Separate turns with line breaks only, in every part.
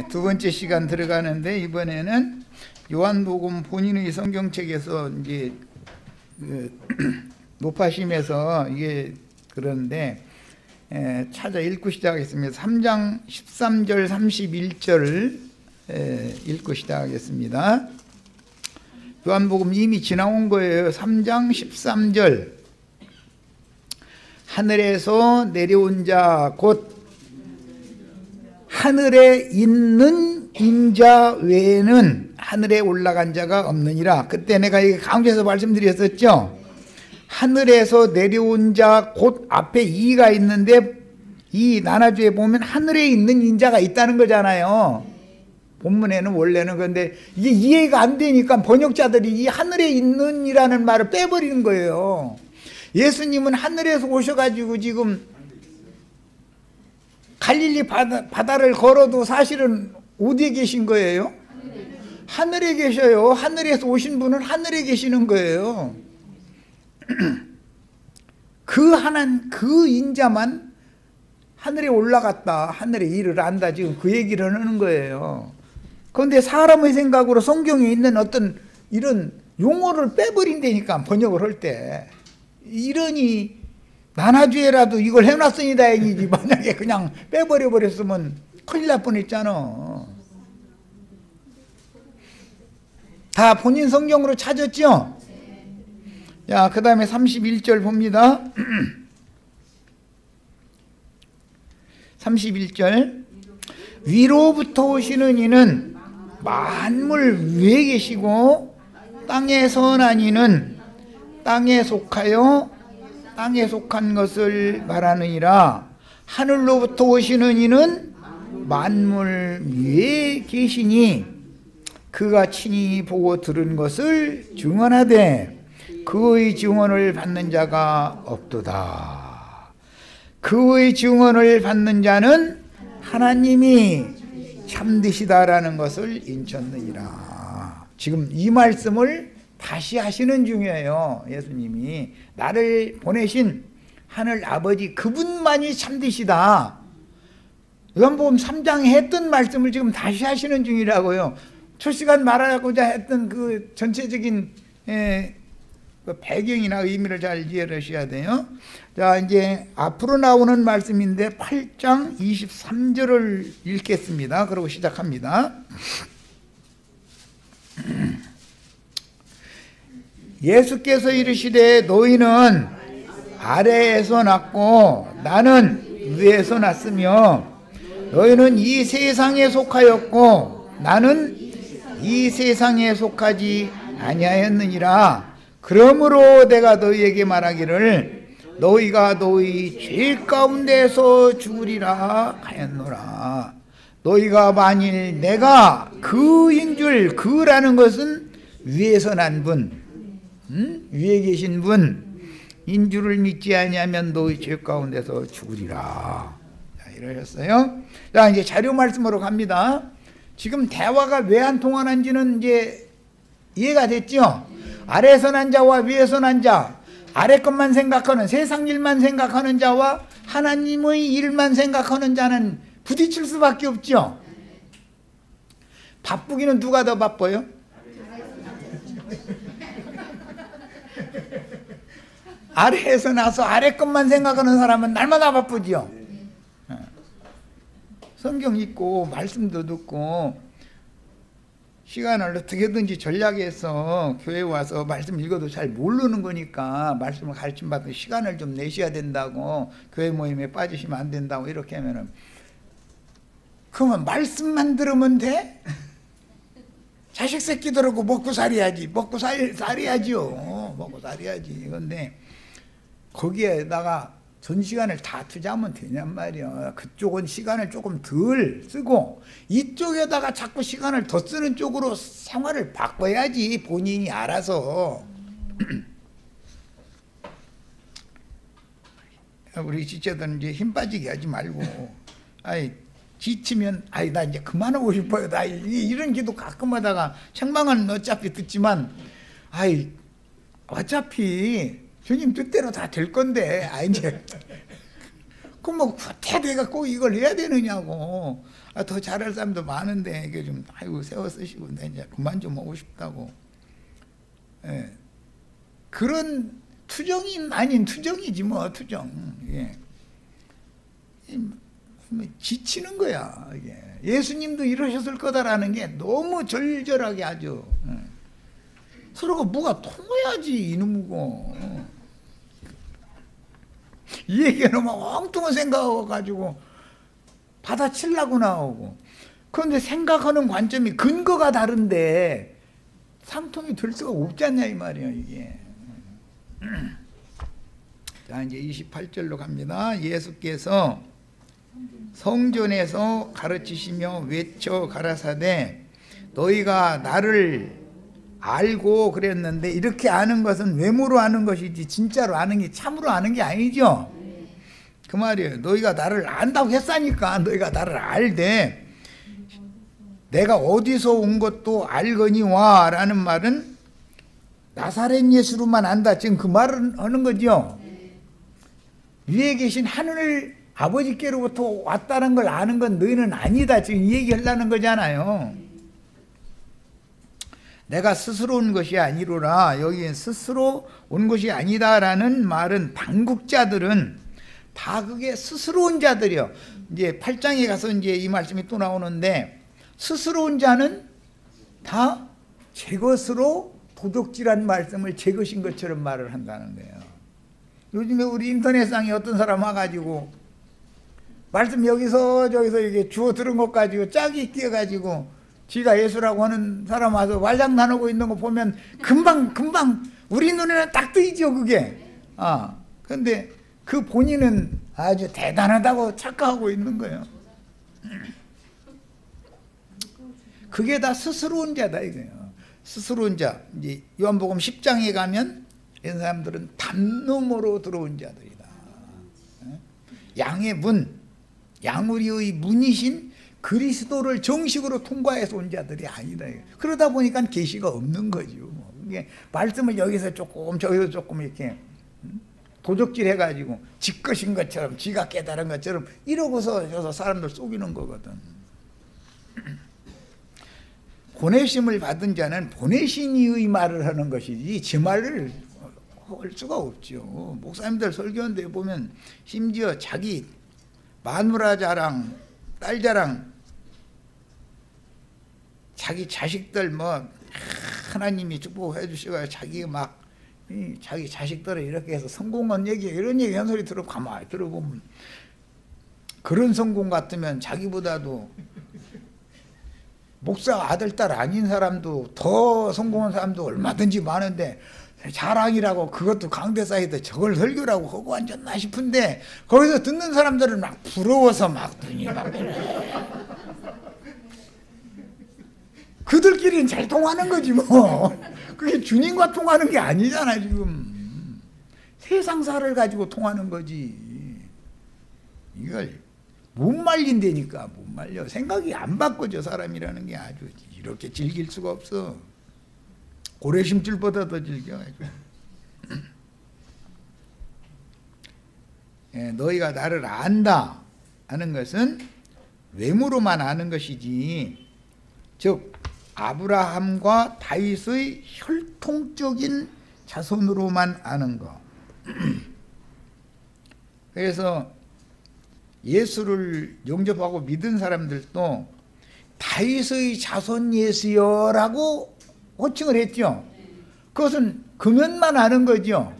두 번째 시간 들어가는데, 이번에는 요한복음 본인의 성경책에서 이제 높아심에서 이게 그런데 찾아 읽고 시작하겠습니다. 3장 13절 31절을 읽고 시작하겠습니다. 요한복음 이미 지나온 거예요. 3장 13절. 하늘에서 내려온 자 곧 하늘에 있는 인자 외에는 하늘에 올라간 자가 없느니라. 그때 내가 강조해서 말씀드렸었죠. 하늘에서 내려온 자 곧 앞에 이가 있는데, 이 나나주에 보면 하늘에 있는 인자가 있다는 거잖아요. 본문에는 원래는. 그런데 이게 이해가 안 되니까 번역자들이 이 하늘에 있는 이라는 말을 빼버리는 거예요. 예수님은 하늘에서 오셔가지고 지금 갈릴리 바다를 걸어도 사실은 어디에 계신 거예요? 하늘에 계셔요. 하늘에서 오신 분은 하늘에 계시는 거예요. 그 인자만 하늘에 올라갔다, 하늘에 일을 한다, 지금 그 얘기를 하는 거예요. 그런데 사람의 생각으로 성경에 있는 어떤 이런 용어를 빼버린다니까, 번역을 할 때. 이러니 나나주에라도 이걸 해놨으니 다행이지, 만약에 그냥 빼버려 버렸으면 큰일 날 뻔했잖아. 다 본인 성경으로 찾았죠? 자, 그 다음에 31절 봅니다. 31절. 위로부터 오시는 이는 만물 위에 계시고 땅에 선한 이는 땅에 속하여 땅에 속한 것을 말하느니라. 하늘로부터 오시는 이는 만물 위에 계시니 그가 친히 보고 들은 것을 증언하되 그의 증언을 받는 자가 없도다. 그의 증언을 받는 자는 하나님이 참되시다라는 것을 인쳤느니라. 지금 이 말씀을 다시 하시는 중이에요. 예수님이 나를 보내신 하늘 아버지 그분만이 참되시다. 요한복음 3장에 했던 말씀을 지금 다시 하시는 중이라고요. 출시간 말하고자 했던 그 전체적인 그 배경이나 의미를 잘 이해를 하셔야 돼요. 자, 이제 앞으로 나오는 말씀인데 8장 23절을 읽겠습니다. 그리고 시작합니다. 예수께서 이르시되 너희는 아래에서 났고 나는 위에서 났으며 너희는 이 세상에 속하였고 나는 이 세상에 속하지 아니하였느니라. 그러므로 내가 너희에게 말하기를 너희가 너희 죄 가운데서 죽으리라 하였노라. 너희가 만일 내가 그인 줄, 그라는 것은 위에서 난 분, 위에 계신 분인 줄을 믿지 아니하면 너희 죄 가운데서 죽으리라. 자, 이러셨어요. 자, 이제 자료 말씀으로 갑니다. 지금 대화가 왜 안 통하는지는 이제 이해가 됐죠? 아래에서 난 자와 위에서 난 자, 아래 것만 생각하는, 세상 일만 생각하는 자와 하나님의 일만 생각하는 자는 부딪힐 수밖에 없죠. 바쁘기는 누가 더 바빠요? 아래에서 나서 아래 것만 생각하는 사람은 날마다 바쁘죠. 성경 읽고 말씀도 듣고 시간을 어떻게든지 전략해서 교회 와서 말씀 읽어도 잘 모르는 거니까 말씀을 가르침 받고 시간을 좀 내셔야 된다고, 교회 모임에 빠지시면 안 된다고 이렇게 하면은, 그러면 말씀만 들으면 돼? 자식 새끼들하고 먹고 살아야지. 먹고 살아야지요. 먹고 살아야지. 그런데 거기에다가 전 시간을 다 투자하면 되냔 말이야. 그쪽은 시간을 조금 덜 쓰고 이쪽에다가 자꾸 시간을 더 쓰는 쪽으로 생활을 바꿔야지, 본인이 알아서. 우리 지체들은 이제 힘 빠지게 하지 말고, 아이 지치면 아이 나 이제 그만하고 싶어요. 나 이런 기도 가끔 하다가 책망은 어차피 듣지만, 아이 어차피 주님 뜻대로 다 될 건데, 이제 그럼 뭐 구태대가 꼭 이걸 해야 되느냐고. 더 잘할 사람도 많은데 이게 좀 아이고 세워 쓰시고 내 이제 그만 좀 하고 싶다고. 예. 그런 투정이 아닌 투정이지 뭐 투정. 예. 지치는 거야. 이게. 예수님도 이러셨을 거다라는 게 너무 절절하게 아주. 서로가 뭐가 통해야지 이놈이고. 이 얘기는 막 엉뚱한 생각하고 가지고 받아치려고 나오고. 그런데 생각하는 관점이 근거가 다른데 상통이 될 수가 없지 않냐 이 말이야 이게. 자 이제 28절로 갑니다. 예수께서 성전에서 가르치시며 외쳐 가라사대 너희가 나를 알고 그랬는데 이렇게 아는 것은 외모로 아는 것이지 진짜로 아는 게 참으로 아는 게 아니죠. 그 말이에요. 너희가 나를 안다고 했으니까 너희가 나를 알되 내가 어디서 온 것도 알거니와 라는 말은 나사렛 예수로만 안다. 지금 그 말을 하는 거죠. 위에 계신 하늘 아버지께로부터 왔다는 걸 아는 건 너희는 아니다. 지금 이 얘기 하려는 거잖아요. 내가 스스로 온 것이 아니로라. 여기 스스로 온 것이 아니다라는 말은 당국자들은 다 그게 스스로 온 자들이요. 이제 8장에 가서 이제 이 말씀이 또 나오는데 스스로 온 자는 다 제 것으로 도둑질한 말씀을 제 것인 것처럼 말을 한다는 거예요. 요즘에 우리 인터넷상에 어떤 사람 와가지고 말씀 여기서 저기서 이게 주워 들은 것 가지고 짝이 끼어가지고 지가 예수라고 하는 사람 와서 말장 나누고 있는 거 보면 금방 우리 눈에는 딱 뜨이죠 그게. 근데 그 본인은 아주 대단하다고 착각하고 있는 거예요. 그게 다 스스로 온 자다 이거예요. 스스로 온 자. 이제 요한복음 10장에 가면 이런 사람들은 담론으로 들어온 자들이다. 양의 문, 양우리의 문이신 그리스도를 정식으로 통과해서 온 자들이 아니다. 그러다 보니까 계시가 없는 거죠. 이게 말씀을 여기서 조금 저기서 조금 이렇게 도적질 해가지고 지 것인 것처럼 지가 깨달은 것처럼 이러고서 저서 사람들 속이는 거거든. 보내심을 받은 자는 보내신 이의 말을 하는 것이지 제 말을 할 수가 없죠. 목사님들 설교하는데 보면 심지어 자기 마누라 자랑, 딸 자랑, 자기 자식들 뭐 하나님이 축복해 주시고 자기 막 자기 자식들을 이렇게 해서 성공한 얘기 이런 얘기 한 소리 들어 가만히 들어보면 그런 성공 같으면 자기보다도 목사 아들 딸 아닌 사람도 더 성공한 사람도 얼마든지 많은데 자랑이라고 그것도 강대 사이드 저걸 설교라고 하고 앉았나 싶은데 거기서 듣는 사람들은 막 부러워서 막 눈이 막 그들끼리는 잘 통하는 거지 뭐. 그게 주님과 통하는 게 아니잖아 지금. 세상사를 가지고 통하는 거지. 이걸 못 말린다니까. 못 말려. 생각이 안 바꿔져 사람이라는 게 아주 이렇게 즐길 수가 없어. 고래심줄보다 더 즐겨가지고. 예, 너희가 나를 안다 하는 것은 외모로만 아는 것이지 즉 아브라함과 다윗의 혈통적인 자손으로만 아는 거. 그래서 예수를 영접하고 믿은 사람들도 다윗의 자손 예수여라고 호칭을 했죠. 그것은 그면만 아는 거죠.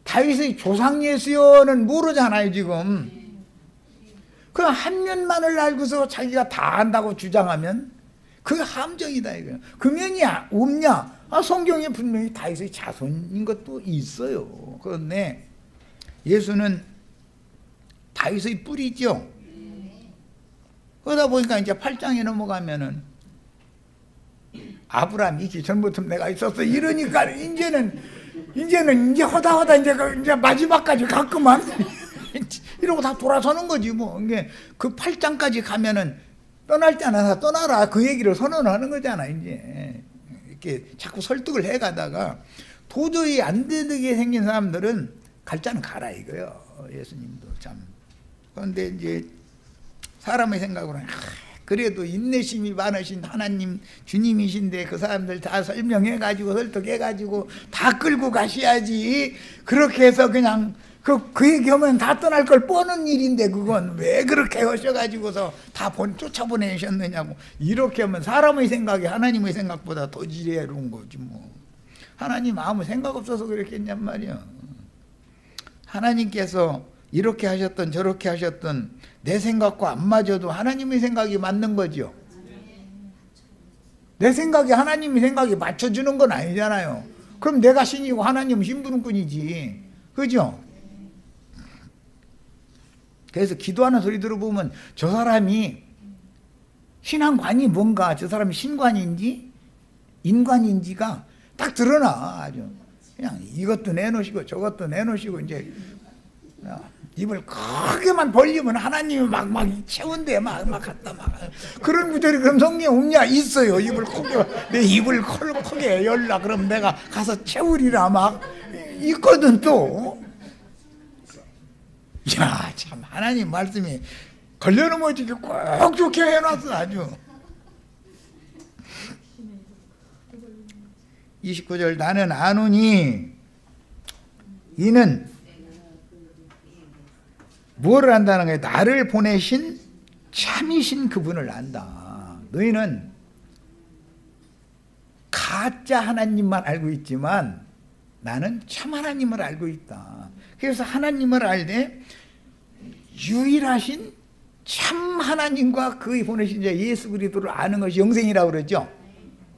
다윗의 조상 예수여는 모르잖아요 지금. 그 한 면만을 알고서 자기가 다 안다고 주장하면 그게 함정이다 이거예요. 그면이 없냐? 성경에 분명히 다윗의 자손인 것도 있어요. 그런데 예수는 다윗의 뿌리죠. 그러다 보니까 이제 8장에 넘어가면은 아브라함이 있기 전부터 내가 있었어 이러니까 이제는 이제 하다 이제 마지막까지 갔구만. 이러고 다 돌아서는 거지 뭐. 이게 그 8장까지 가면은 떠날 때나 다 떠나라 그 얘기를 선언하는 거잖아. 이제 이렇게 자꾸 설득을 해가다가 도저히 안 되게 생긴 사람들은 갈 자는 가라 이거요. 예수님도 참. 그런데 이제 사람의 생각으로는 그래도 인내심이 많으신 하나님 주님이신데 그 사람들 다 설명해가지고 설득해가지고 다 끌고 가셔야지. 그렇게 해서 그냥 그 얘기하면 다 떠날 걸 뻔한 일인데 그건 왜 그렇게 하셔가지고서 다 쫓아보내셨느냐고. 이렇게 하면 사람의 생각이 하나님의 생각보다 더 지혜로운 거지 뭐. 하나님 아무 생각 없어서 그랬겠냔 말이야. 하나님께서 이렇게 하셨던 저렇게 하셨던 내 생각과 안 맞아도 하나님의 생각이 맞는 거죠. 내 생각이 하나님의 생각이 맞춰주는 건 아니잖아요. 그럼 내가 신이고 하나님은 신부름꾼이지. 그죠? 그래서 기도하는 소리 들어보면 저 사람이 신앙관이 뭔가, 저 사람이 신관인지 인관인지가 딱 드러나. 아주 그냥 이것도 내놓으시고 저것도 내놓으시고 이제 입을 크게만 벌리면 하나님이 막 채운대 막 갖다 막 그런 구절이 그럼 성경에 없냐? 있어요. 입을 크게 내 입을 크게 열라 그럼 내가 가서 채우리라 막 있거든 또. 야, 참 하나님 말씀이 걸려놓으면 꼭 좋게 해놨어 아주. 29절 나는 아노니 이는 뭐를 안다는 거예요? 나를 보내신 참이신 그분을 안다. 너희는 가짜 하나님만 알고 있지만 나는 참 하나님을 알고 있다. 그래서 하나님을 알되 유일하신 참 하나님과 그의 보내신 자 예수 그리스도를 아는 것이 영생이라고 그러죠.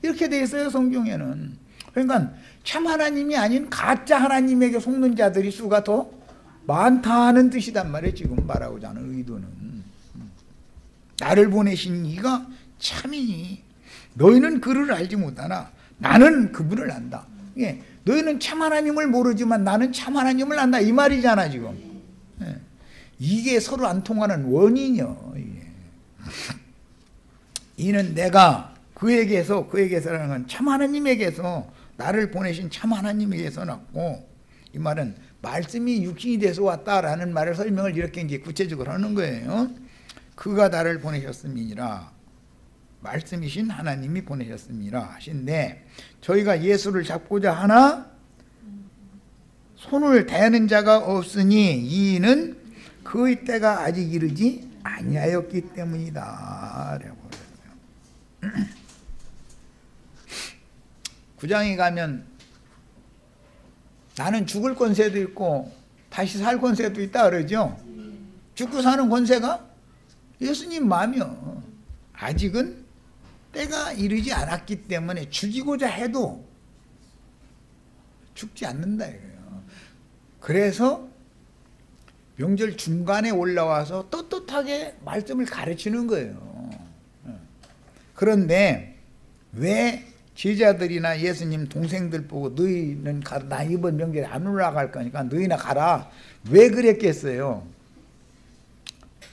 이렇게 되어 있어요 성경에는. 그러니까 참 하나님이 아닌 가짜 하나님에게 속는 자들이 수가 더 많다는 뜻이단 말이에요. 지금 말하고자 하는 의도는. 나를 보내신 이가 참이니 너희는 그를 알지 못하나 나는 그분을 안다. 예, 너희는 참 하나님을 모르지만 나는 참 하나님을 안다 이 말이잖아 지금. 예, 이게 서로 안 통하는 원인이요. 이는 내가 그에게서라는 건 참 하나님에게서 나를 보내신 참 하나님에게서 났고, 이 말은 말씀이 육신이 돼서 왔다라는 말을 설명을 이렇게 이제 구체적으로 하는 거예요. 그가 나를 보내셨음이니라. 말씀이신 하나님이 보내셨음이라 하신데 저희가 예수를 잡고자 하나 손을 대는 자가 없으니 이는 그의 때가 아직 이르지 아니하였기 때문이다 라고 그랬어요. 9장에 가면 나는 죽을 권세도 있고 다시 살 권세도 있다 그러죠. 죽고 사는 권세가 예수님 마음이요. 아직은 때가 이르지 않았기 때문에 죽이고자 해도 죽지 않는다 이거예요. 그래서 명절 중간에 올라와서 떳떳하게 말씀을 가르치는 거예요. 그런데 왜 제자들이나 예수님 동생들 보고 너희는 가라, 나 이번 명절에 안 올라갈 거니까 너희나 가라, 왜 그랬겠어요?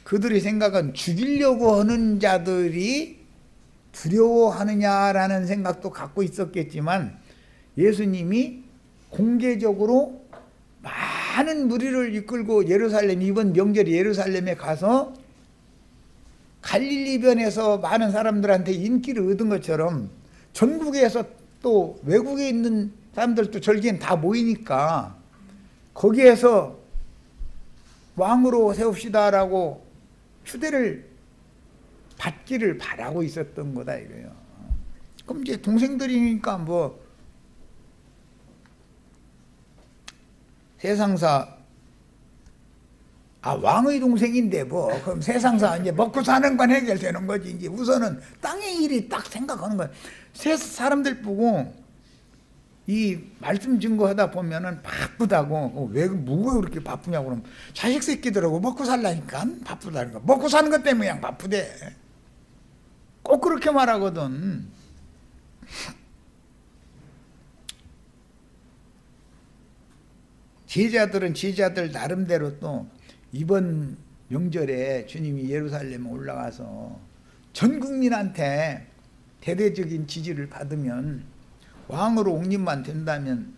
그들의 생각은 죽이려고 하는 자들이 두려워하느냐라는 생각도 갖고 있었겠지만 예수님이 공개적으로 많은 무리를 이끌고 예루살렘, 이번 명절에 예루살렘에 가서 갈릴리변에서 많은 사람들한테 인기를 얻은 것처럼 전국에서 또 외국에 있는 사람들도 절기엔 다 모이니까 거기에서 왕으로 세웁시다라고 추대를 받기를 바라고 있었던 거다 이거예요. 그럼 이제 동생들이니까 뭐 세상사 왕의 동생인데 뭐 그럼 세상사 이제 먹고 사는 건 해결되는 거지. 이제 우선은 땅의 일이 딱 생각하는 거야. 세 사람들 보고 이 말씀 증거하다 보면은 바쁘다고. 왜 뭐가 그렇게 바쁘냐고 그러면 자식 새끼들하고 먹고 살라니까 바쁘다는 거. 먹고 사는 것 때문에 그냥 바쁘대. 꼭 그렇게 말하거든. 제자들은 제자들 나름대로 또 이번 명절에 주님이 예루살렘에 올라가서 전 국민한테 대대적인 지지를 받으면 왕으로 옹립만 된다면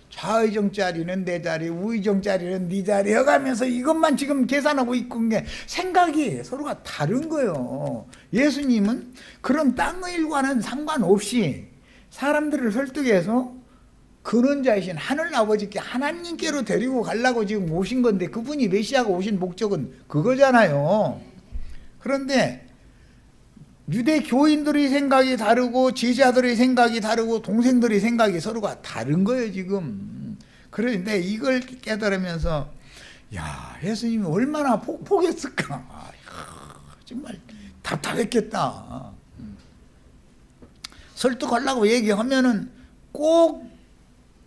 좌의정짜리는 내 자리, 우의정짜리는 네 자리 해가면서 이것만 지금 계산하고 있고, 게 생각이 서로가 다른 거예요. 예수님은 그런 땅의 일과는 상관없이 사람들을 설득해서 근원자이신 하늘 아버지께 하나님께로 데리고 가려고 지금 오신 건데, 그분이 메시아가 오신 목적은 그거잖아요. 그런데 유대 교인들의 생각이 다르고 제자들의 생각이 다르고 동생들의 생각이 서로가 다른 거예요 지금. 그런데 이걸 깨달으면서 야, 예수님이 얼마나 포기했을까. 야, 정말 답답했겠다. 설득하려고 얘기하면은 꼭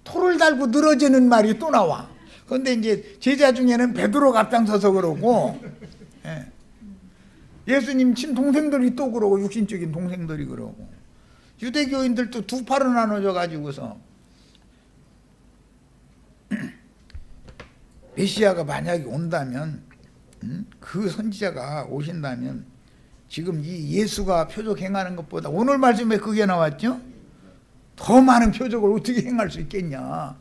토를 달고 늘어지는 말이 또 나와. 그런데 이제 제자 중에는 베드로가 앞장서서 그러고, 예수님 친동생들이 또 그러고, 육신적인 동생들이 그러고, 유대교인들도 두 파로 나눠져 가지고서 메시아가 만약에 온다면, 그 선지자가 오신다면 지금 이 예수가 표적 행하는 것보다, 오늘 말씀에 그게 나왔죠? 더 많은 표적을 어떻게 행할 수 있겠냐.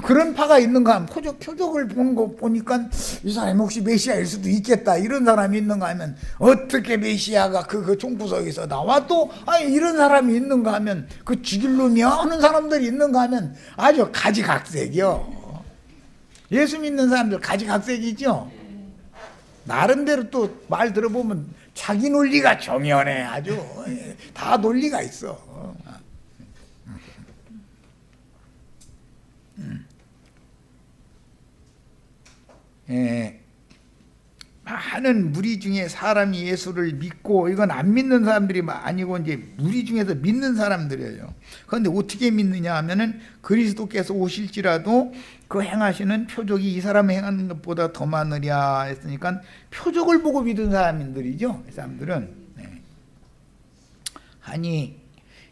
그런 파가 있는가 하면, 표적을 본 거 보니까 이 사람이 혹시 메시아일 수도 있겠다, 이런 사람이 있는가 하면, 어떻게 메시아가 그 총구석에서 나와 또 이런 사람이 있는가 하면, 그 죽일 놈이 하는 사람들이 있는가 하면 아주 가지각색이요. 예수 믿는 사람들 가지각색이죠. 나름대로 또 말 들어보면 자기 논리가 정연해. 아주 다 논리가 있어. 많은 무리 중에 사람이 예수를 믿고, 이건 안 믿는 사람들이 아니고 이제 무리 중에서 믿는 사람들이에요. 그런데 어떻게 믿느냐 하면은, 그리스도께서 오실지라도 그 행하시는 표적이 이 사람이 행하는 것보다 더 많으랴 했으니까 표적을 보고 믿은 사람들이죠. 이 사람들은. 아니,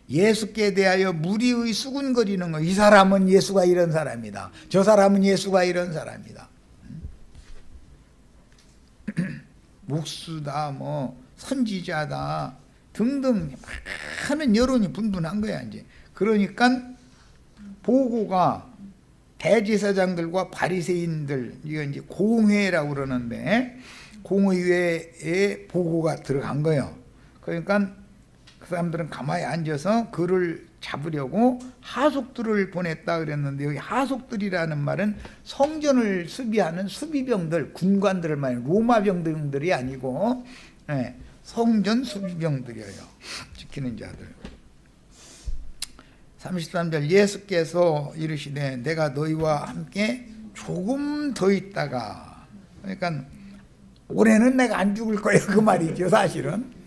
예수께 대하여 무리의 수군거리는 거, 이 사람은 예수가 이런 사람이다, 저 사람은 예수가 이런 사람이다, 목수다, 뭐 선지자다 등등 많은 여론이 분분한 거야 이제. 그러니까 보고가 대제사장들과 바리새인들, 이거 이제 공회라고 그러는데, 공의회에 보고가 들어간 거예요. 그러니까 그 사람들은 가만히 앉아서 그를 잡으려고 하속들을 보냈다 그랬는데, 여기 하속들이라는 말은 성전을 수비하는 수비병들, 군관들을 말해요. 로마 병들이 아니고 성전 수비병들이에요. 지키는 자들. 33절, 예수께서 이르시되 내가 너희와 함께 조금 더 있다가, 그러니까 올해는 내가 안 죽을 거야, 그 말이죠 사실은.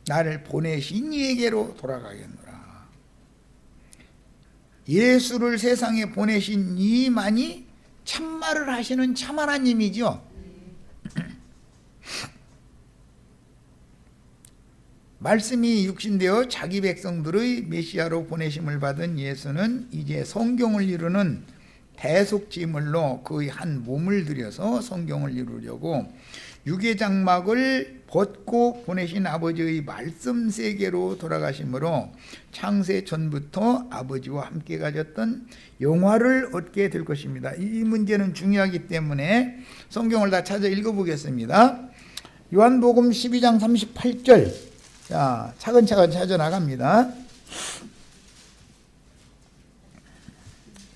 나를 보내신 이에게로 돌아가겠노라. 예수를 세상에 보내신 이만이 참말을 하시는 참 하나님이죠. 말씀이 육신되어 자기 백성들의 메시아로 보내심을 받은 예수는 이제 성경을 이루는 대속지물로 그의 한 몸을 들여서 성경을 이루려고 유계장막을 벗고 보내신 아버지의 말씀 세계로 돌아가심으로 창세 전부터 아버지와 함께 가졌던 영화를 얻게 될 것입니다. 이 문제는 중요하기 때문에 성경을 다 찾아 읽어보겠습니다. 요한복음 12장 38절, 자, 차근차근 찾아 나갑니다.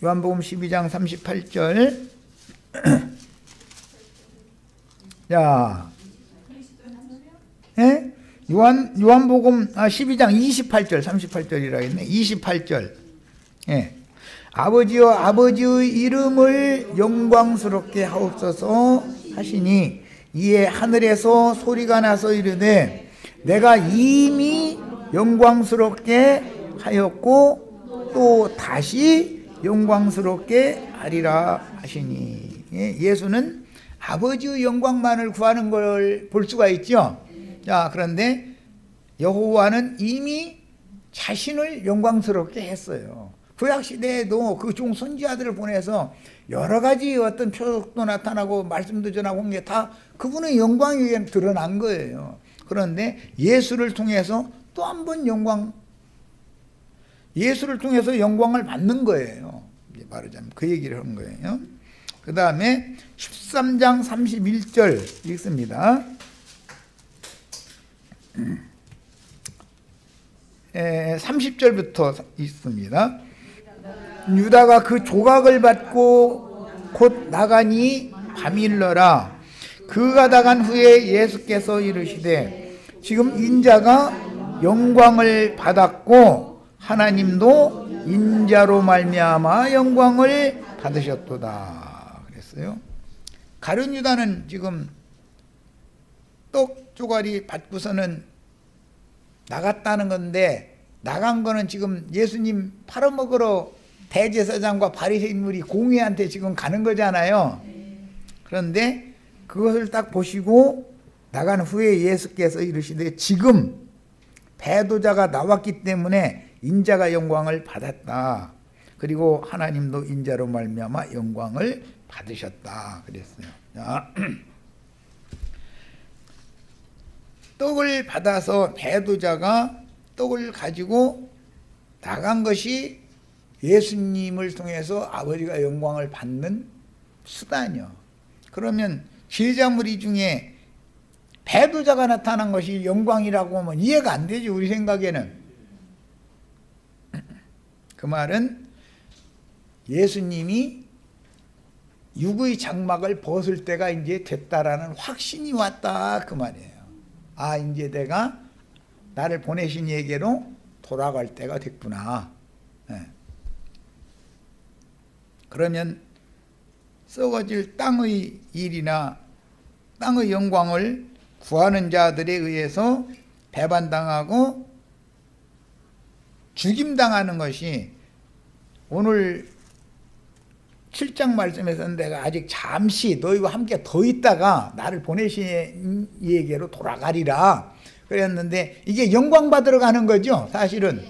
요한복음 12장 38절. 자, 요한복음 12장 28절, 38절이라 했네. 28절. 아버지여 아버지의 이름을 영광스럽게 하옵소서 하시니, 이에 하늘에서 소리가 나서 이르되 내가 이미 영광스럽게 하였고 또 다시 영광스럽게 하리라 하시니. 예수는 아버지의 영광만을 구하는 걸 볼 수가 있죠. 자, 그런데 여호와는 이미 자신을 영광스럽게 했어요. 구약시대에도 그 종 선지자들을 보내서 여러 가지 어떤 표적도 나타나고 말씀도 전하고 한 게 다 그분의 영광이 드러난 거예요. 그런데 예수를 통해서 또 한 번 예수를 통해서 영광을 받는 거예요. 말하자면 그 얘기를 하는 거예요. 그 다음에 13장 31절 읽습니다. 30절부터 있습니다. 유다가 그 조각을 받고 곧 나가니 밤이 일러라. 그가 나간 후에 예수께서 이르시되 지금 인자가 영광을 받았고 하나님도 인자로 말미암아 영광을 받으셨도다 그랬어요. 가룟 유다는 지금 떡 조각이 받고서는 나갔다는 건데, 나간 거는 지금 예수님 팔아먹으러 대제사장과 바리새인들이 공회한테 지금 가는 거잖아요. 그런데 그것을 딱 보시고 나간 후에 예수께서 이르시되 지금 배도자가 나왔기 때문에 인자가 영광을 받았다. 그리고 하나님도 인자로 말미암아 영광을 받으셨다 그랬어요. 자, 떡을 받아서 배도자가 떡을 가지고 나간 것이 예수님을 통해서 아버지가 영광을 받는 수단이요. 그러면 제자 무리 중에 배도자가 나타난 것이 영광이라고 하면 이해가 안 되지, 우리 생각에는. 그 말은 예수님이 육의 장막을 벗을 때가 이제 됐다라는 확신이 왔다 그 말이에요. 아, 이제 내가 나를 보내신 얘기로 돌아갈 때가 됐구나. 네. 그러면 썩어질 땅의 일이나 땅의 영광을 구하는 자들에 의해서 배반당하고 죽임당하는 것이 오늘 7장 말씀에서는 내가 아직 잠시 너희와 함께 더 있다가 나를 보내신 이에게로 돌아가리라 그랬는데, 이게 영광 받으러 가는 거죠. 사실은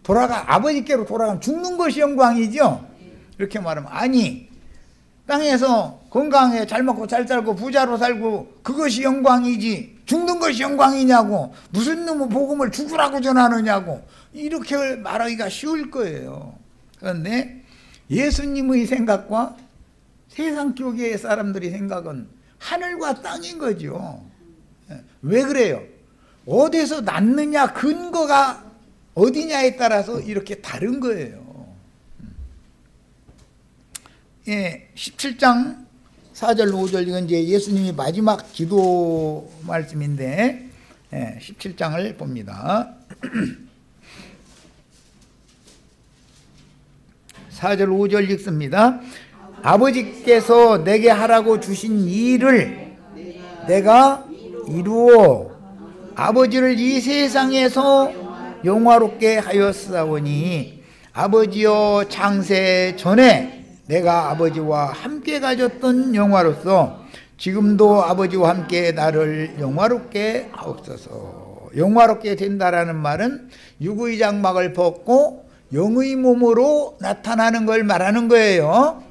아버지께로 돌아가면 죽는 것이 영광이죠. 이렇게 말하면, 아니, 땅에서 건강해 잘 먹고 잘 살고 부자로 살고 그것이 영광이지 죽는 것이 영광이냐고, 무슨 놈의 복음을 죽으라고 전하느냐고, 이렇게 말하기가 쉬울 거예요. 그런데 예수님의 생각과 세상 교계의 사람들의 생각은 하늘과 땅인 거죠. 왜 그래요? 어디서 낳느냐, 근거가 어디냐에 따라서 이렇게 다른 거예요. 17장 4절 5절 이건 이제 예수님이 마지막 기도 말씀인데 17장을 봅니다. 4절 5절 읽습니다. 아버지께서 내게 하라고 주신 일을 내가 이루어 아버지를 이 세상에서 영화롭게 하였사오니, 아버지여 창세 전에 내가 아버지와 함께 가졌던 영화로서 지금도 아버지와 함께 나를 영화롭게 하옵소서. 영화롭게 된다라는 말은 육의 장막을 벗고 영의 몸으로 나타나는 걸 말하는 거예요.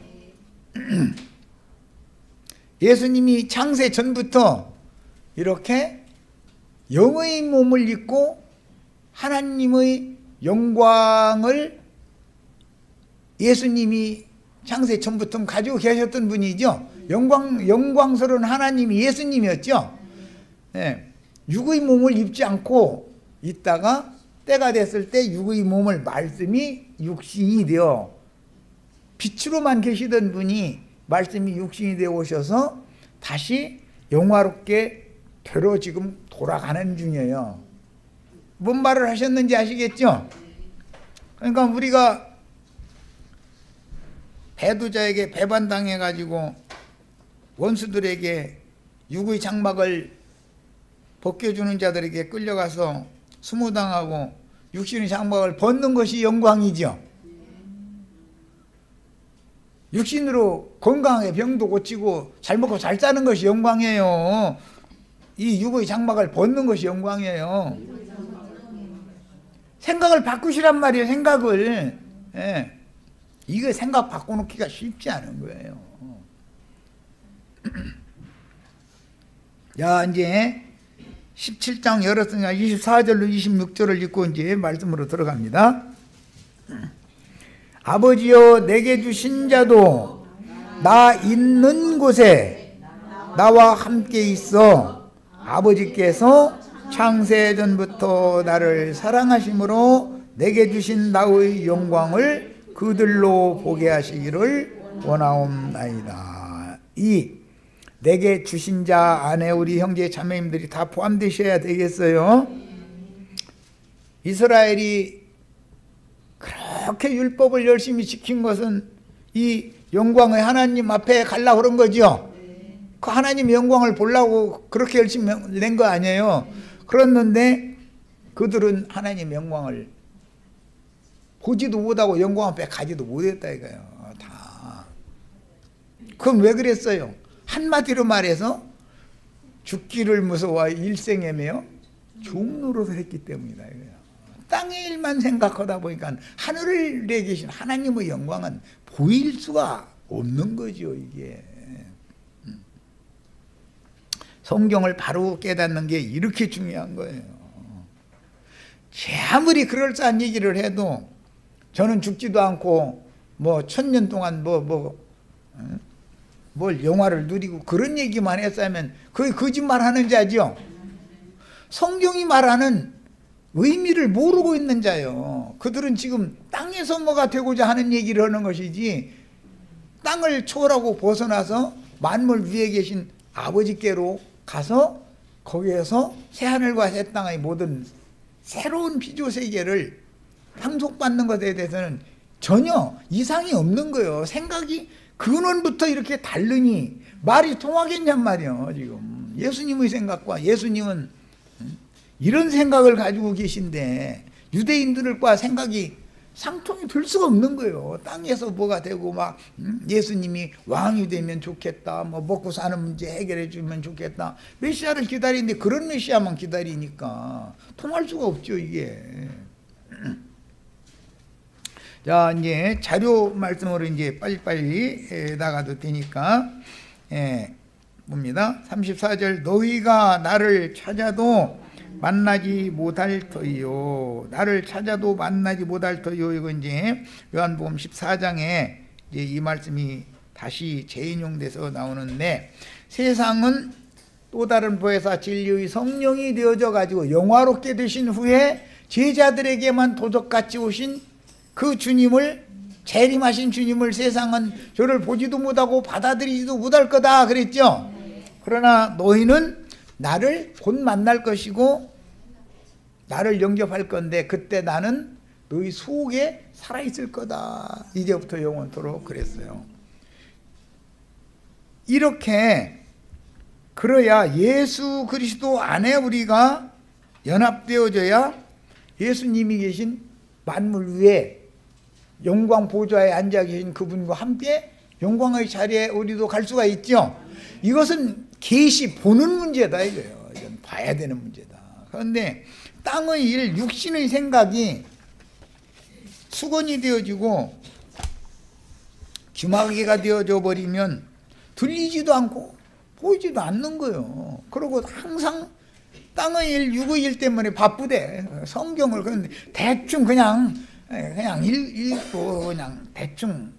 예수님이 창세 전부터 이렇게 영의 몸을 입고 하나님의 영광을 예수님이 창세 전부터 가지고 계셨던 분이죠. 영광스러운 하나님이 예수님이었죠. 육의 몸을 입지 않고 있다가 때가 됐을 때 육의 몸을, 말씀이 육신이 되어, 빛으로만 계시던 분이 말씀이 육신이 되어 오셔서 다시 영화롭게 되러 지금 돌아가는 중이에요. 뭔 말을 하셨는지 아시겠죠? 그러니까 우리가 배도자에게 배반당해 가지고 원수들에게 육의 장막을 벗겨주는 자들에게 끌려가서 수모당하고 육신의 장막을 벗는 것이 영광이죠. 육신으로 건강하게 병도 고치고 잘 먹고 잘 사는 것이 영광이에요. 이 육의 장막을 벗는 것이 영광이에요. 생각을 바꾸시란 말이에요. 생각을. 이거 생각 바꿔놓기가 쉽지 않은 거예요. 야, 이제 17장 열었으니까 24절로 26절을 읽고 이제 말씀으로 들어갑니다. 아버지여 내게 주신 자도 나 있는 곳에 나와 함께 있어 아버지께서 창세전부터 나를 사랑하심으로 내게 주신 나의 영광을 그들로 보게 하시기를 원하옵나이다. 이 내게 주신 자 안에 우리 형제 자매님들이 다 포함되셔야 되겠어요. 이스라엘이 그렇게 율법을 열심히 지킨 것은 이 영광의 하나님 앞에 가려고 그런 거죠. 그 하나님 영광을 보려고 그렇게 열심히 낸 거 아니에요. 그랬는데 그들은 하나님 영광을 보지도 못하고 영광 앞에 가지도 못했다 이거예요. 다. 그럼 왜 그랬어요? 한마디로 말해서 죽기를 무서워 일생애매여 종노릇을 했기 때문이다 이거예요. 땅의 일만 생각하다 보니까 하늘에 계신 하나님의 영광은 보일 수가 없는 거죠. 이게 성경을 바로 깨닫는 게 이렇게 중요한 거예요. 제 아무리 그럴싸한 얘기를 해도 저는 죽지도 않고 뭐 1000년 동안 뭘 영화를 누리고 그런 얘기만 했으면 그게 거짓말 하는 자죠. 성경이 말하는 의미를 모르고 있는 자요. 그들은 지금 땅에서 뭐가 되고자 하는 얘기를 하는 것이지 땅을 초월하고 벗어나서 만물 위에 계신 아버지께로 가서 거기에서 새하늘과 새 땅의 모든 새로운 피조세계를 상속받는 것에 대해서는 전혀 이상이 없는 거예요. 생각이 근원부터 이렇게 다르니 말이 통하겠냔 말이에요. 지금 예수님의 생각과 예수님은 이런 생각을 가지고 계신데 유대인들과 생각이 상통이 될 수가 없는 거예요. 땅에서 뭐가 되고 막 예수님이 왕이 되면 좋겠다. 뭐 먹고 사는 문제 해결해 주면 좋겠다. 메시아를 기다리는데 그런 메시아만 기다리니까 통할 수가 없죠 이게. 자 이제 자료 말씀으로 이제 빨리빨리 나가도 되니까 봅니다. 34절 너희가 나를 찾아도 만나지 못할 터이요. 나를 찾아도 만나지 못할 터이요. 이거 이제 요한복음 14장에 이제 이 말씀이 다시 재인용돼서 나오는데 세상은 또 다른 보혜사 진리의 성령이 되어져 가지고 영화롭게 되신 후에 제자들에게만 도적같이 오신 그 주님을 재림하신 주님을 세상은 저를 보지도 못하고 받아들이지도 못할 거다 그랬죠. 그러나 너희는 나를 곧 만날 것이고 나를 영접할 건데 그때 나는 너희 속에 살아있을 거다. 이제부터 영원토록 그랬어요. 이렇게 그래야 예수 그리스도 안에 우리가 연합되어져야 예수님이 계신 만물 위에 영광 보좌에 앉아 계신 그분과 함께 영광의 자리에 우리도 갈 수가 있죠. 이것은 계시 보는 문제다 이거예요. 이건 봐야 되는 문제다. 그런데 땅의 일, 육신의 생각이 수건이 되어지고 귀마개가 되어져 버리면 들리지도 않고 보이지도 않는 거예요. 그리고 항상 땅의 일, 육의 일 때문에 바쁘대. 성경을 그런데 대충 그냥 읽고 그냥 대충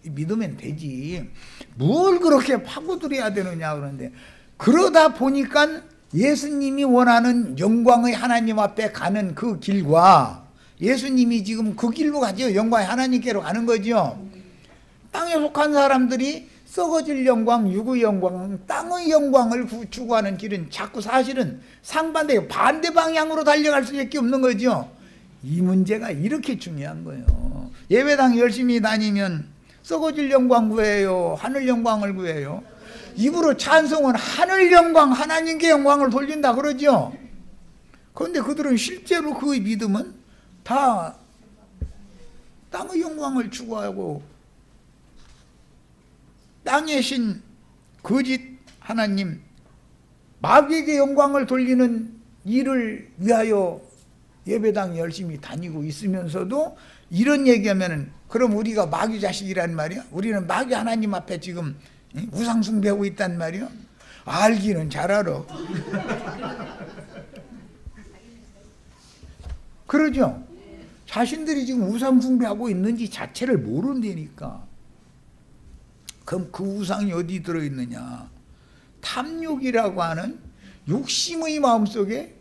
믿으면 되지. 뭘 그렇게 파고들여야 되느냐 그러는데 그러다 보니까 예수님이 원하는 영광의 하나님 앞에 가는 그 길과 예수님이 지금 그 길로 가죠. 영광의 하나님께로 가는 거죠. 땅에 속한 사람들이 썩어질 영광, 육의 영광, 땅의 영광을 추구하는 길은 자꾸 사실은 상반대 반대 방향으로 달려갈 수밖에 없는 거죠. 이 문제가 이렇게 중요한 거예요. 예배당 열심히 다니면 썩어질 영광 구해요? 하늘 영광을 구해요? 입으로 찬송은 하늘 영광, 하나님께 영광을 돌린다 그러죠. 그런데 그들은 실제로 그 믿음은 다 땅의 영광을 추구하고 땅에 신 거짓 하나님 마귀에게 영광을 돌리는 일을 위하여 예배당 열심히 다니고 있으면서도 이런 얘기하면은 그럼 우리가 마귀 자식이란 말이야? 우리는 마귀 하나님 앞에 지금 우상 숭배하고 있단 말이야? 알기는 잘 알아. 그러죠? 자신들이 지금 우상 숭배하고 있는지 자체를 모른다니까. 그럼 그 우상이 어디 들어있느냐? 탐욕이라고 하는 욕심의 마음속에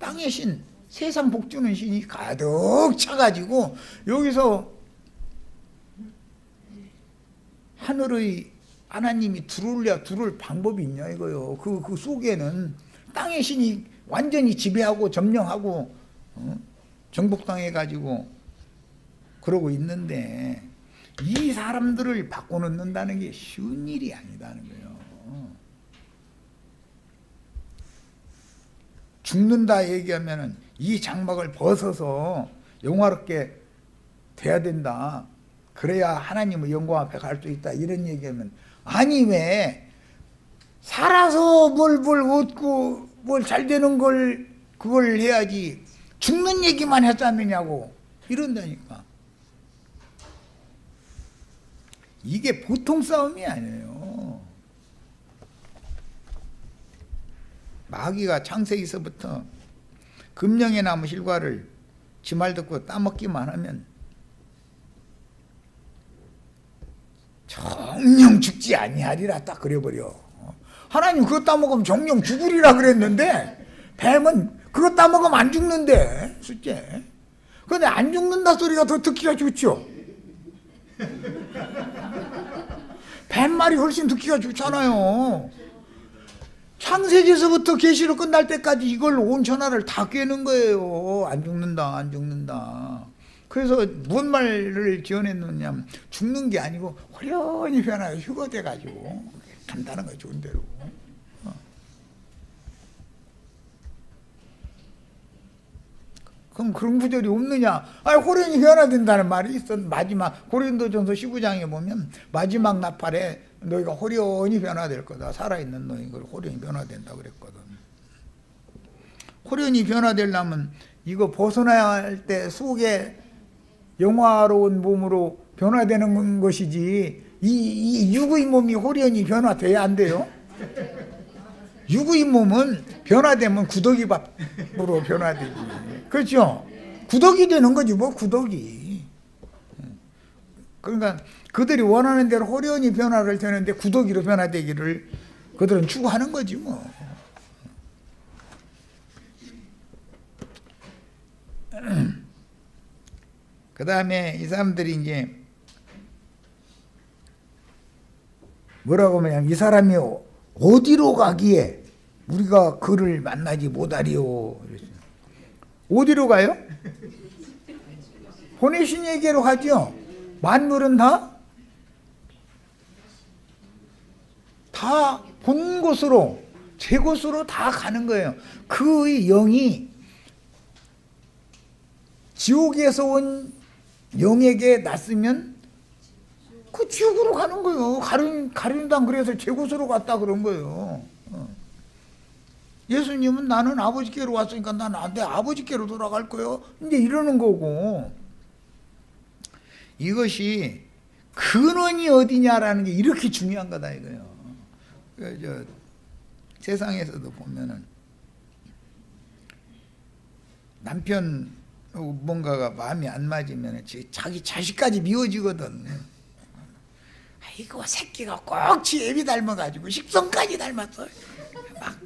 땅의 신, 세상 복주는 신이 가득 차가지고 여기서 하늘의 하나님이 들어올 방법이 있냐 이거요. 그 속에는 땅의 신이 완전히 지배하고 점령하고 정복당해가지고 그러고 있는데 이 사람들을 바꿔놓는다는 게 쉬운 일이 아니다는 거예요. 죽는다 얘기하면은 이 장막을 벗어서 영화롭게 돼야 된다. 그래야 하나님의 영광 앞에 갈 수 있다. 이런 얘기하면 아니 왜 살아서 뭘 얻고 뭘 잘 되는 걸 그걸 해야지 죽는 얘기만 했다느냐고 이런다니까. 이게 보통 싸움이 아니에요. 마귀가 창세기서부터 금령의 나무 실과를 지 말 듣고 따먹기만 하면 정령 죽지 아니하리라 딱 그래버려. 하나님 그거 따먹으면 정령 죽으리라 그랬는데 뱀은 그거 따먹으면 안 죽는데 숫째. 그런데 안 죽는다 소리가 더 듣기가 좋죠. 뱀말이 훨씬 듣기가 좋잖아요. 창세기에서부터 계시로 끝날 때까지 이걸 온 천하를 다 깨는 거예요. 안 죽는다, 안 죽는다. 그래서 뭔 말을 지어냈느냐면 죽는 게 아니고 호련히 변하여 휴거돼가지고 간다는 거예요. 좋은 대로. 그럼 그런 구절이 없느냐? 아니 호련히 변화된다는 말이 있어. 마지막 고린도전서 19장에 보면 마지막 나팔에 너희가 호련히 변화될 거다. 살아있는 너희가 호련히 변화된다 그랬거든. 호련히 변화되려면 이거 벗어나야 할 때 속에 영화로운 몸으로 변화되는 것이지 이 육의 몸이 호련히 변화돼야 안 돼요? 육의 몸은 변화되면 구더기 밥으로 변화되지. 그렇죠? 구더기 되는 거지 뭐 구더기. 그러니까 그들이 원하는 대로 호련히 변화를 되는데 구더기로 변화되기를 그들은 추구하는 거지 뭐. 그 다음에 이 사람들이 이제 뭐라고 하면 이 사람이 어디로 가기에 우리가 그를 만나지 못하리요. 어디로 가요? 보내신에게로 가죠. 만물은 다 본 곳으로 제 곳으로 다 가는 거예요. 그의 영이 지옥에서 온 영에게 났으면 그 지옥으로 가는 거예요. 가룟당 그래서 제 곳으로 갔다 그런 거예요. 예수님은 나는 아버지께로 왔으니까 나는 내 아버지께로 돌아갈 거예요. 이제 이러는 거고. 이것이 근원이 어디냐라는 게 이렇게 중요한 거다 이거예요. 세상에서도 보면은 남편 뭔가가 마음이 안 맞으면 자기 자식까지 미워지거든. 아이고 새끼가 꼭 지 애비 닮아가지고 식성까지 닮았어. 막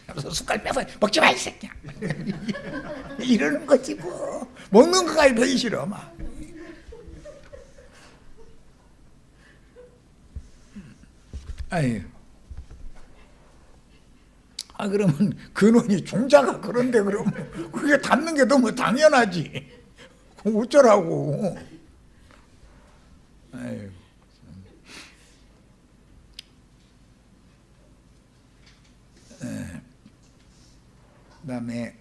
그래서 숟갈 빼서 먹지 마 이 새끼야. 이러는 거지 뭐. 먹는 거가 보기 싫어 막. 아유. 그러면 근원이 종자가 그런데 그러면 그게 닮는 게 너무 당연하지. 어쩌라고. 아유. 그다음에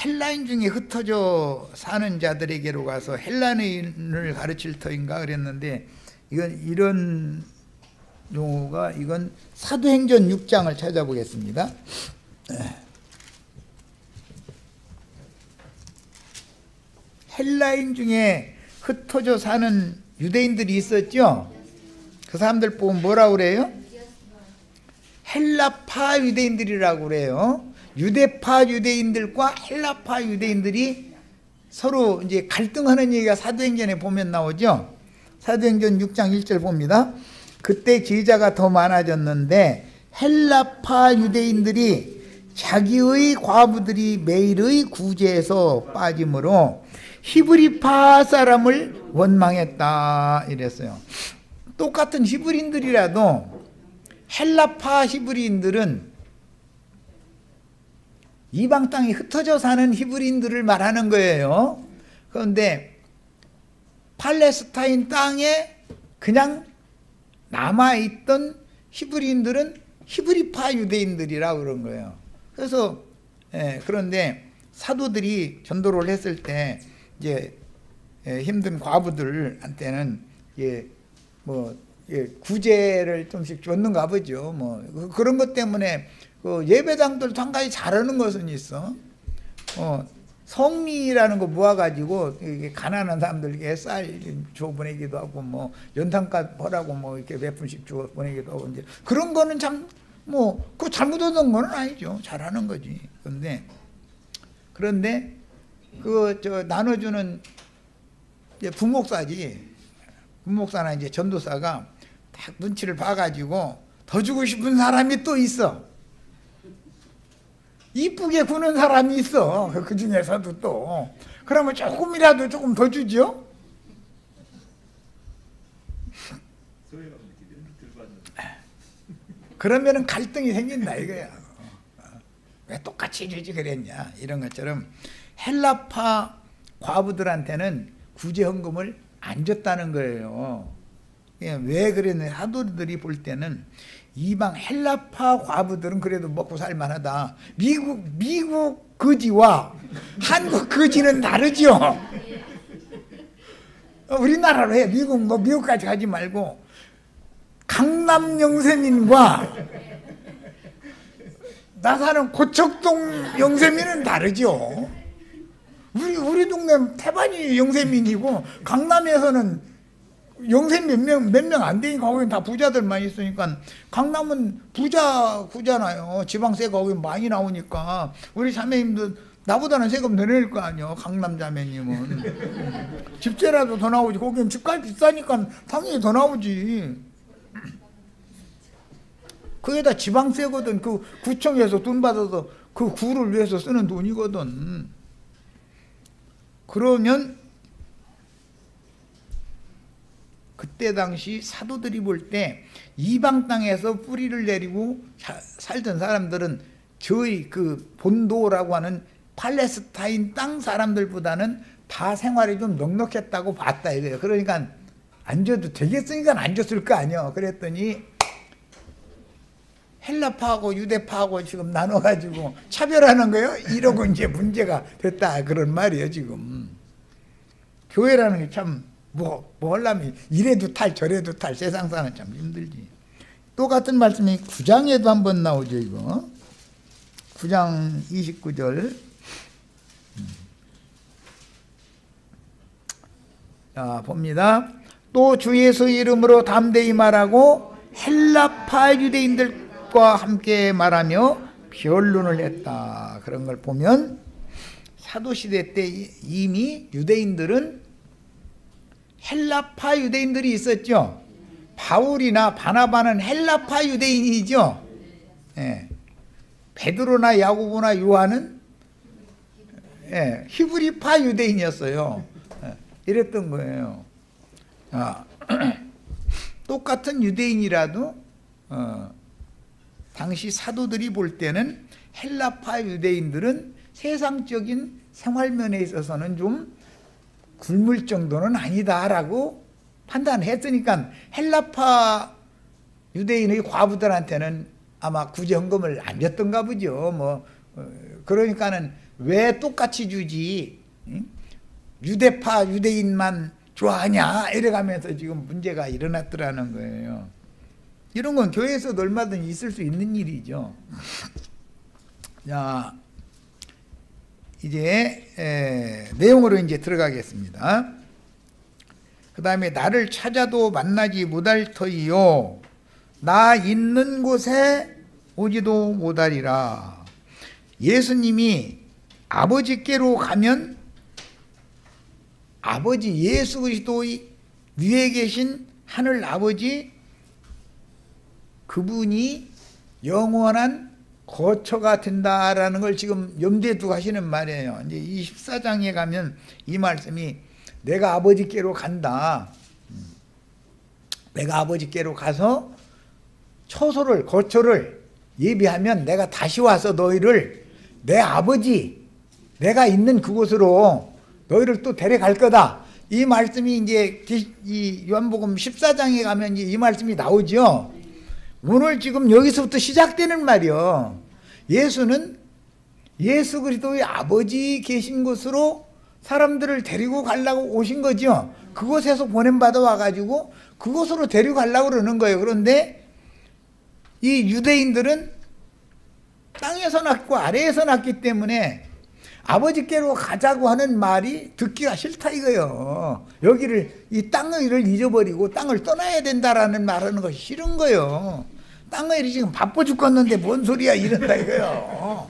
헬라인 중에 흩어져 사는 자들에게로 가서 헬라인을 가르칠 터인가 그랬는데 이런 용어가 이건 사도행전 6장을 찾아보겠습니다. 헬라인 중에 흩어져 사는 유대인들이 있었죠. 그 사람들 보면 뭐라고 그래요? 헬라파 유대인들이라고 그래요. 유대파 유대인들과 헬라파 유대인들이 서로 이제 갈등하는 얘기가 사도행전에 보면 나오죠. 사도행전 6장 1절 봅니다. 그때 제자가 더 많아졌는데 헬라파 유대인들이 자기의 과부들이 매일의 구제에서 빠짐으로 히브리파 사람을 원망했다 이랬어요. 똑같은 히브리인들이라도 헬라파 히브리인들은 이방 땅에 흩어져 사는 히브리인들을 말하는 거예요. 그런데 팔레스타인 땅에 그냥 남아있던 히브리인들은 히브리파 유대인들이라고 그런 거예요. 그래서 그런데 사도들이 전도를 했을 때 이제 힘든 과부들한테는 구제를 좀씩 줬는가 보죠. 뭐 그런 것 때문에 그 예배당들도 한 가지 잘하는 것은 있어. 성미라는 거 모아가지고 가난한 사람들에게 쌀 줘 보내기도 하고 뭐 연탄값 벌라고 뭐 이렇게 몇 푼씩 줘 보내기도 하고 이제 그런 거는 참 뭐 그 잘못하던 거는 아니죠. 잘하는 거지. 그런데 그 나눠주는 이제 부목사지. 부목사나 이제 전도사가 딱 눈치를 봐가지고 더 주고 싶은 사람이 또 있어. 이쁘게 구는 사람이 있어. 그 중에서도 또. 그러면 조금이라도 조금 더 주죠. 그러면은 갈등이 생긴다 이거야. 왜 똑같이 주지 그랬냐 이런 것처럼 헬라파 과부들한테는 구제헌금을 안 줬다는 거예요. 왜 그랬냐, 사도들이 볼 때는 이방 헬라파 과부들은 그래도 먹고 살만하다. 미국 거지와 한국 거지는 다르죠. 우리나라로 해. 미국까지 가지 말고 강남 영세민과 나 사는 고척동 영세민은 다르죠. 우리 동네 태반이 영세민이고 강남에서는 영세민 몇 명 안 되니까 거기는 다 부자들만 있으니까 강남은 부자잖아요. 지방세 거기 많이 나오니까 우리 자매님도 나보다는 세금 더 낼 거 아니에요. 강남 자매님은 집세라도 더 나오지. 거기는 집값 비싸니까 당연히 더 나오지. 그게다 지방세거든. 그 구청에서 돈 받아서 그 구를 위해서 쓰는 돈이거든. 그러면 그때 당시 사도들이 볼 때 이방 땅에서 뿌리를 내리고 살던 사람들은 저희 그 본도라고 하는 팔레스타인 땅 사람들보다는 다 생활이 좀 넉넉했다고 봤다 이거예요. 그러니까 안 줘도 되겠으니까 안 줬을 거 아니에요. 그랬더니 헬라파하고 유대파하고 지금 나눠가지고 차별하는 거예요. 이러고 이제 문제가 됐다 그런 말이에요. 지금 교회라는 게 참 뭐 하려면 이래도 탈 저래도 탈 세상 사는 참 힘들지. 또 같은 말씀이 9장에도 한번 나오죠. 이거 9장 29절. 자 봅니다. 또 주 예수 이름으로 담대히 말하고 헬라파 유대인들과 함께 말하며 변론을 했다. 그런 걸 보면 사도시대 때 이미 유대인들은 헬라파 유대인들이 있었죠. 바울이나 바나바는 헬라파 유대인이죠. 베드로나 야고보나 요한은 히브리파 유대인이었어요. 이랬던 거예요. 똑같은 유대인이라도 당시 사도들이 볼 때는 헬라파 유대인들은 세상적인 생활면에 있어서는 좀 굶을 정도는 아니다라고 판단했으니까 헬라파 유대인의 과부들한테는 아마 구제헌금을 안 줬던가 보죠. 그러니까는 왜 똑같이 주지? 유대파 유대인만 좋아하냐? 이래가면서 지금 문제가 일어났더라는 거예요. 이런 건 교회에서도 얼마든지 있을 수 있는 일이죠. 자, 이제 내용으로 이제 들어가겠습니다. 그 다음에 나를 찾아도 만나지 못할 터이요 나 있는 곳에 오지도 못하리라. 예수님이 아버지께로 가면 아버지 예수 그리스도의 위에 계신 하늘 아버지, 그분이 영원한 거처가 된다라는 걸 지금 염두에 두고 하시는 말이에요. 이제 이 14장에 가면 이 말씀이 내가 아버지께로 간다. 내가 아버지께로 가서 처소를, 거처를 예비하면 내가 다시 와서 너희를 내 아버지, 내가 있는 그곳으로 너희를 또 데려갈 거다. 이 말씀이 이제 이 요한복음 14장에 가면 이제 이 말씀이 나오죠. 오늘 지금 여기서부터 시작되는 말이요. 예수는 예수 그리스도의 아버지 계신 곳으로 사람들을 데리고 가려고 오신 거죠. 그곳에서 보냄받아 와가지고 그곳으로 데리고 가려고 그러는 거예요. 그런데 이 유대인들은 땅에서 났고 아래에서 났기 때문에 아버지께로 가자고 하는 말이 듣기가 싫다 이거예요. 여기를, 이 땅을 잊어버리고 땅을 떠나야 된다라는 말하는 것이 싫은 거예요. 땅을 지금 바빠 죽겠는데 뭔 소리야 이런다 이거예요.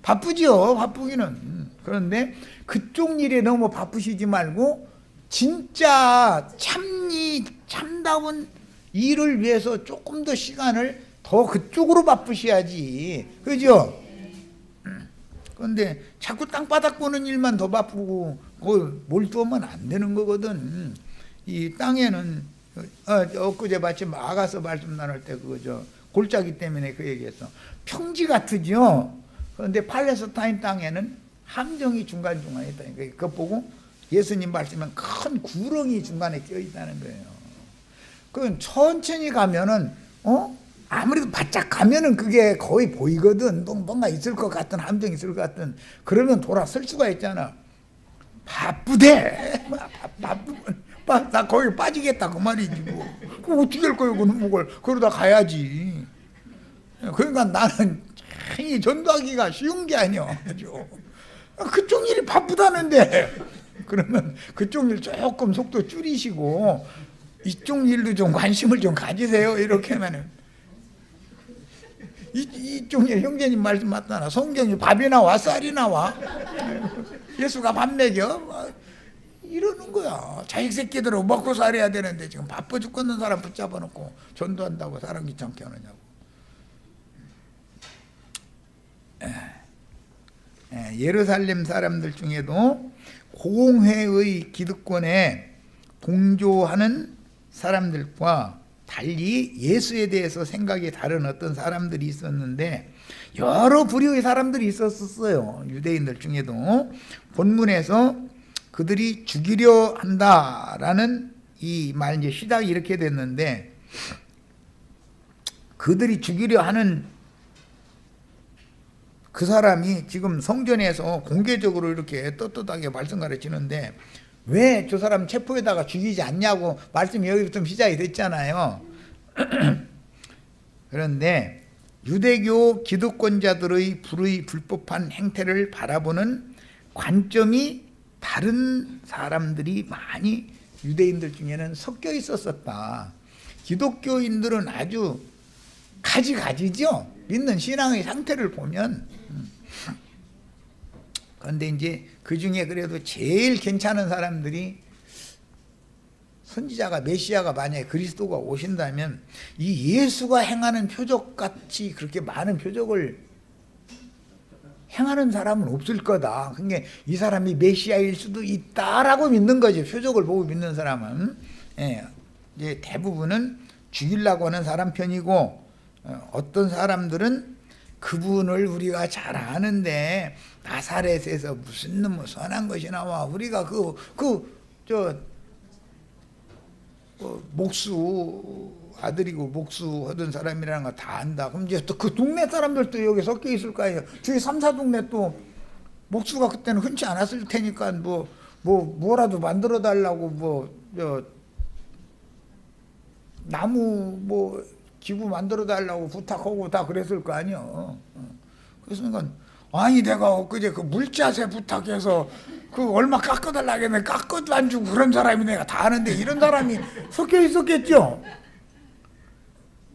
바쁘죠, 바쁘기는. 그런데 그쪽 일에 너무 바쁘시지 말고 진짜 참다운 일을 위해서 조금 더 시간을 더 그쪽으로 바쁘셔야지. 그죠? 그런데 자꾸 땅바닥 보는 일만 더 바쁘고 몰두하면 안 되는 거거든. 이 땅에는 엊그제 마침 아가서 말씀 나눌 때 그거죠. 골짜기 때문에 그 얘기했어. 평지 같으죠. 그런데 팔레스타인 땅에는 함정이 중간중간에 있다니까. 그거 보고 예수님 말씀은 큰 구렁이 중간에 껴 있다는 거예요. 그건 천천히 가면은 아무래도 바짝 가면은 그게 거의 보이거든. 뭔가 있을 것 같은, 함정이 있을 것 같은. 그러면 돌아설 수가 있잖아. 바쁘대. 바쁘면 나 거기 빠지겠다 그 말이지 뭐. 그거 어떻게 할 거예요 그놈 걸. 그러다 가야지. 그러니까 나는 이 전도하기가 쉬운 게 아니야. 그쪽 일이 바쁘다는데. 그러면 그쪽 일 조금 속도 줄이시고 이쪽 일도 좀 관심을 좀 가지세요. 이렇게 하면은. 이쪽 일 형제님 말씀 맞잖아. 성경에 밥이 나와 쌀이 나와. 예수가 밥 먹여. 이러는 거야. 자식 새끼들은 먹고 살아야 되는데 지금 바빠 죽겠는 사람 붙잡아 놓고 전도한다고 사람 귀찮게 하느냐고. 예루살렘 사람들 중에도 공회의 기득권에 동조하는 사람들과 달리 예수에 대해서 생각이 다른 어떤 사람들이 있었는데 여러 부류의 사람들이 있었어요. 유대인들 중에도. 본문에서 그들이 죽이려 한다라는 이 말 이제 시작이 이렇게 됐는데, 그들이 죽이려 하는 그 사람이 지금 성전에서 공개적으로 이렇게 떳떳하게 말씀 가르치는데 왜 저 사람 체포에다가 죽이지 않냐고 말씀이 여기부터 시작이 됐잖아요. 그런데 유대교 기득권자들의 불법한 행태를 바라보는 관점이 다른 사람들이 많이 유대인들 중에는 섞여 있었다. 기독교인들은 아주 가지가지죠. 믿는 신앙의 상태를 보면. 그런데 이제 그 중에 그래도 제일 괜찮은 사람들이, 선지자가 메시아가 만약에 그리스도가 오신다면 이 예수가 행하는 표적같이 그렇게 많은 표적을 행하는 사람은 없을 거다. 그러니까 이 사람이 메시아일 수도 있다라고 믿는 거죠. 표적을 보고 믿는 사람은. 이제 대부분은 죽이려고 하는 사람 편이고, 어떤 사람들은 그분을 우리가 잘 아는데 나사렛에서 무슨 놈의 선한 것이 나와. 우리가 목수 아들이고 목수 하던 사람이라는 거 다 안다. 그럼 이제 또 그 동네 사람들도 여기 섞여 있을 거 아니에요. 저희 3, 4동네 또 목수가 그때는 흔치 않았을 테니까 뭐라도 만들어 달라고 나무 기구 만들어 달라고 부탁하고 다 그랬을 거 아니에요. 그래서 아니 내가 엊그제 그 물자세 부탁해서 그 얼마 깎아달라고 했는데 깎아도 안 주고 그런 사람이 내가 다 아는데 이런 사람이 섞여 있었겠죠.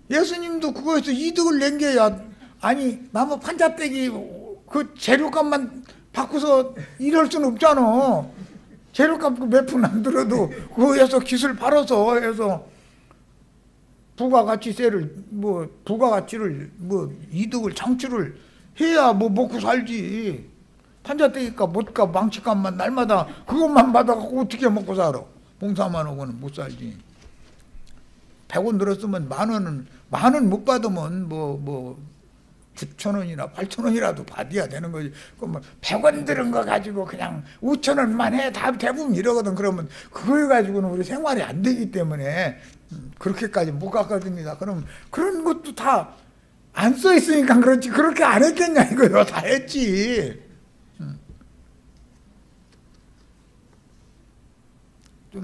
예수님도 그거에서 이득을 낸 게야. 아니 나무 판자떼기 그 재료값만 바꿔서 이럴 수는 없잖아. 재료값 몇 푼 안 들어도 그거에서 기술 팔아서 해서 부가가치세를 부가가치를 이득을 창출을 해야 먹고 살지. 판자떼기값, 못값, 망치값만 날마다 그것만 받아갖고 어떻게 먹고 살아? 봉사만 하고는 못 살지. 100원 들었으면 만 원 못 받으면 9,000원이나 8,000원이라도 받아야 되는 거지. 그럼 100원 들은 거 가지고 그냥 5,000원만 해. 다 대부분 이러거든. 그러면 그걸 가지고는 우리 생활이 안 되기 때문에 그렇게까지 못 갔거든요. 그럼 그런 것도 다 안 써 있으니까 그렇지. 그렇게 안 했겠냐 이거요. 다 했지.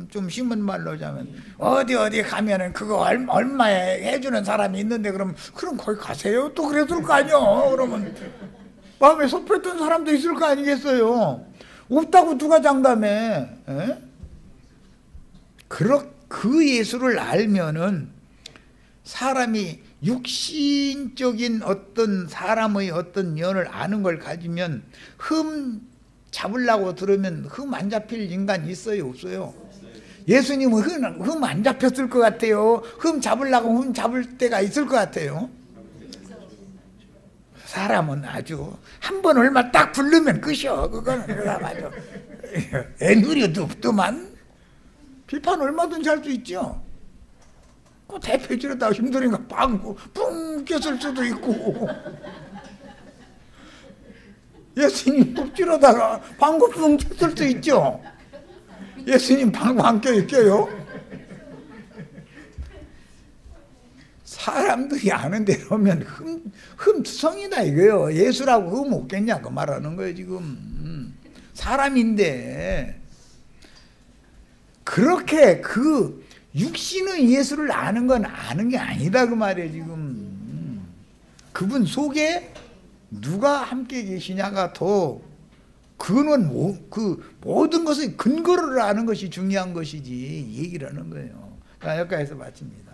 좀 쉬운 말로 하자면 어디 가면은 그거 얼마에 해주는 사람이 있는데 그럼 거기 가세요. 또 그랬을 거 아니요. 그러면 마음에 섭했던 사람도 있을 거 아니겠어요. 없다고 누가 장담해. 에? 그 예수를 알면은 사람이 육신적인 어떤 사람의 어떤 면을 아는 걸 가지면 흠 잡으려고 들으면 흠 안 잡힐 인간이 있어요, 없어요? 예수님은 흠 안 잡혔을 것 같아요. 흠 잡으려고 흠 잡을 때가 있을 것 같아요. 사람은 아주 한 번 얼마 딱 부르면 끝이요. 그거는 맞아. 애누리도 없더만. 비판 얼마든지 할 수 있죠. 그 대표지로다 힘드니까 방구 뿡 꼈을 수도 있고. 예수님 뚝지로다가 방구 뿡 꼈을 수 있죠. 예수님 방구 안 껴요? 사람들이 아는 대로 하면 흠투성이다 이거요. 예수라고 흠 없겠냐 그 말하는 거예요 지금. 사람인데 그렇게 그 육신의 예수를 아는 건 아는 게 아니다 그 말이에요 지금. 그분 속에 누가 함께 계시냐가 더 그는 그 모든 것의 근거를 아는 것이 중요한 것이지 얘기를 하는 거예요. 여기까지서 마칩니다.